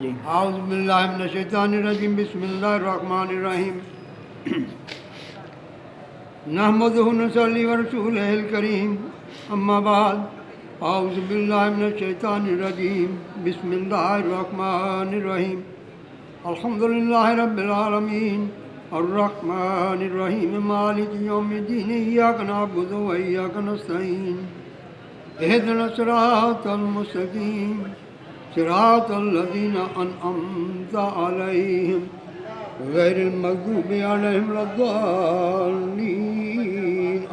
اعوذ باللہ من الشیطان الرجیم بسم اللہ الرحمن الرحیم نحمدہ ونصلی علی رسولہ الکریم اما بعد اعوذ باللہ من الشیطان الرجیم بسم اللہ الرحمن الرحیم الحمد للہ رب العالمین الرحمن الرحیم مالک یوم الدین ایاک نعبد و ایاک نستعین اہدنا الصراط المستقیم صراط الذین انعمت علیہم غیر المغضوب علیہم ولا الضالین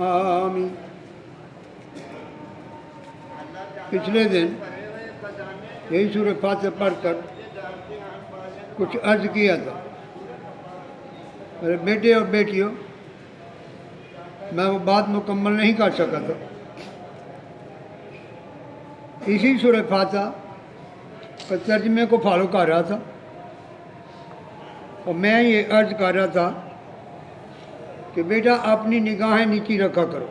آمین۔ پچھلے دن یہی سورہ فاتحہ پڑھ کر کچھ عرض کیا تھا، میرے بیٹے اور بیٹیوں، میں وہ بات مکمل نہیں کر سکا تھا۔ اسی سورہ فاتحہ کا ترجمے کو فالو کر رہا تھا اور میں یہ عرض کر رہا تھا کہ بیٹا اپنی نگاہیں نیچی رکھا کرو،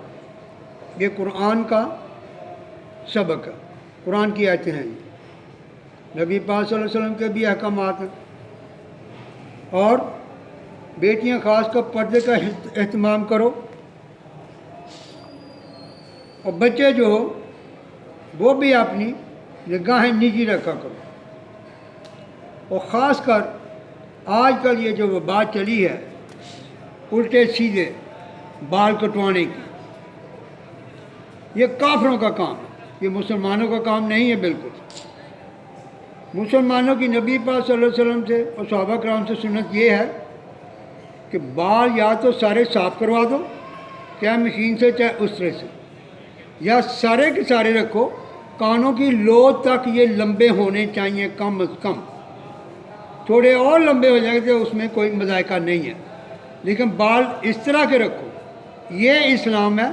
یہ قرآن کا سبق ہے، قرآن کی آیتیں ہیں، نبی پاک صلی اللہ علیہ وسلم کے بھی احکامات ہیں، اور بیٹیاں خاص کر پردے کا اہتمام کرو، اور بچے جو ہو وہ بھی اپنی نگاہیں نیچی رکھا کرو۔ اور خاص کر آج کل یہ جو بات چلی ہے الٹے سیدھے بال کٹوانے کی، یہ کافروں کا کام ہے، یہ مسلمانوں کا کام نہیں ہے۔ بالکل مسلمانوں کی نبی پاک صلی اللہ علیہ وسلم سے اور صحابہ کرام سے سنت یہ ہے کہ بال یا تو سارے صاف کروا دو، چاہے مشین سے چاہے استرے سے، یا سارے کے سارے رکھو، کانوں کی لو تک یہ لمبے ہونے چاہیے کم از کم، تھوڑے اور لمبے ہو جائیں گے تو اس میں کوئی مذائقہ نہیں ہے، لیکن بال اس طرح کے رکھو۔ یہ اسلام ہے،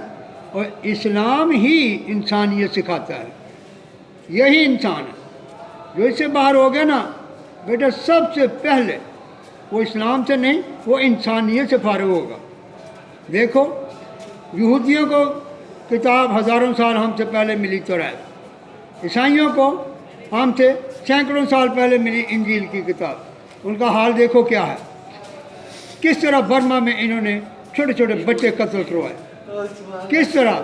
اور اسلام ہی انسانیت سکھاتا ہے، یہی انسان ہے۔ جو اس سے باہر ہو گیا نا بیٹا، سب سے پہلے وہ اسلام سے نہیں، وہ انسانیت سے فارغ ہوگا۔ دیکھو یہودیوں کو کتاب ہزاروں سال ہم سے پہلے ملی توریت، عیسائیوں کو ہم سے سینکڑوں سال پہلے ملی انجیل کی کتاب، ان کا حال دیکھو کیا ہے۔ کس طرح برما میں انہوں نے چھوٹے چھوٹے بچے قتل کروائے، کس طرح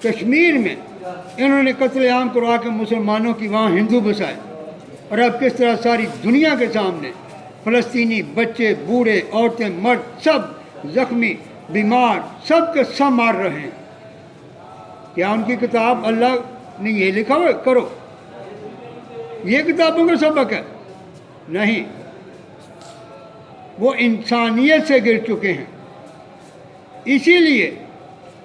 کشمیر میں انہوں نے قتل عام کروا کے مسلمانوں کی وہاں ہندو بسائے، اور اب کس طرح ساری دنیا کے سامنے فلسطینی بچے، بوڑھے، عورتیں، مرد سب زخمی، بیمار، سب کے سب مار رہے ہیں۔ کیا ان کی کتاب اللہ نے یہ لکھا ہوا کرو؟ یہ کتابوں کا سبق ہے؟ نہیں، وہ انسانیت سے گر چکے ہیں۔ اسی لیے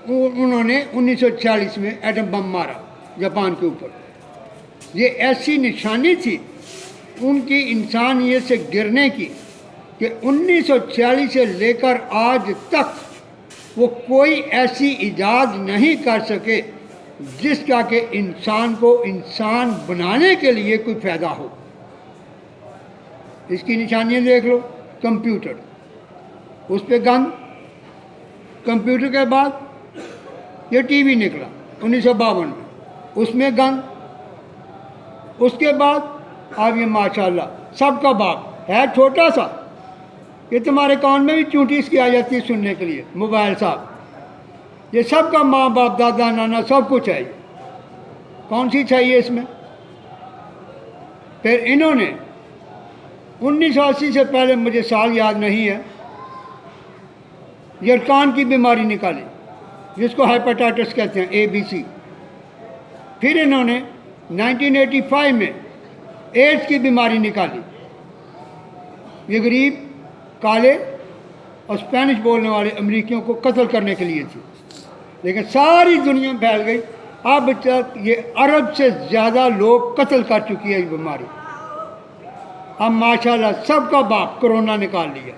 انہوں نے 1946 میں ایٹم بم مارا جاپان کے اوپر۔ یہ ایسی نشانی تھی ان کی انسانیت سے گرنے کی کہ 1946 سے لے کر آج تک وہ کوئی ایسی ایجاد نہیں کر سکے جس کا کہ انسان کو انسان بنانے کے لیے کوئی فائدہ ہو۔ اس کی نشانیاں دیکھ لو۔ کمپیوٹر، اس پہ گند، کمپیوٹر کے بعد یہ ٹی وی نکلا 1952 میں، اس میں گند، اس کے بعد اب یہ ماشاءاللہ سب کا باپ ہے چھوٹا سا، یہ تمہارے کان میں بھی چونٹیس کی آ جاتی ہے سننے کے لیے، موبائل صاحب، یہ سب کا ماں باپ دادا نانا سب کچھ ہے۔ کون سی چاہیے اس میں؟ پھر انہوں نے 1980 سے پہلے، مجھے سال یاد نہیں ہے، یرکان کی بیماری نکالی جس کو ہیپاٹائٹس کہتے ہیں، ABC۔ پھر انہوں نے 1985 میں ایڈز کی بیماری نکالی، یہ غریب کالے اور اسپینش بولنے والے امریکیوں کو قتل کرنے کے لیے تھی، لیکن ساری دنیا میں پھیل گئی۔ اب تک یہ عرب سے زیادہ لوگ قتل کر چکی ہے یہ بیماری۔ اب ماشاءاللہ سب کا باپ کرونا نکال لیا،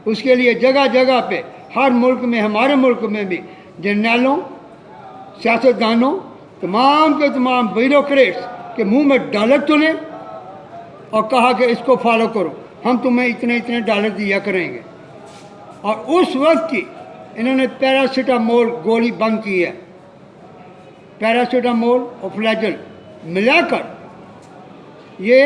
اس کے لیے جگہ جگہ پہ ہر ملک میں، ہمارے ملک میں بھی جرنیلوں، سیاستدانوں، تمام کے تمام بیوروکریٹس کے منہ میں ڈالر تلے اور کہا کہ اس کو فالو کرو، ہم تمہیں اتنے اتنے ڈالر دیا کریں گے۔ اور اس وقت کی انہوں نے پیراسیٹامول گولی بند کی ہے، پیراسیٹامول اور فلیجل ملا کر یہ